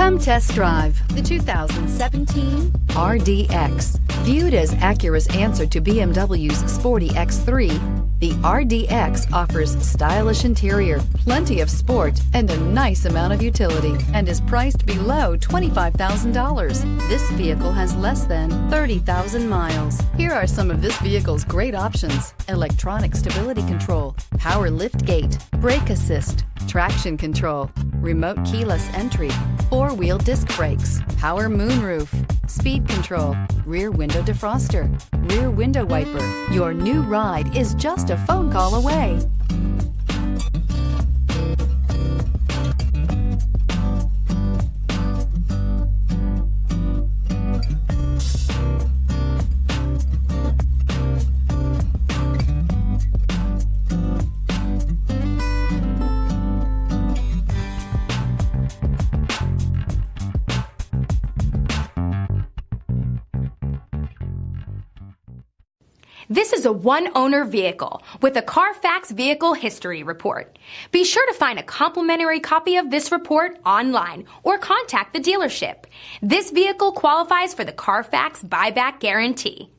Come test drive the 2017 RDX. Viewed as Acura's answer to BMW's sporty X3, the RDX offers stylish interior, plenty of sport, and a nice amount of utility, and is priced below $25,000. This vehicle has less than 30,000 miles. Here are some of this vehicle's great options: electronic stability control, power lift gate, brake assist, traction control, remote keyless entry, four-wheel disc brakes, power moonroof, speed control, rear window defroster, rear window wiper. Your new ride is just a phone call away. This is a one-owner vehicle with a Carfax Vehicle History Report. Be sure to find a complimentary copy of this report online or contact the dealership. This vehicle qualifies for the Carfax Buyback Guarantee.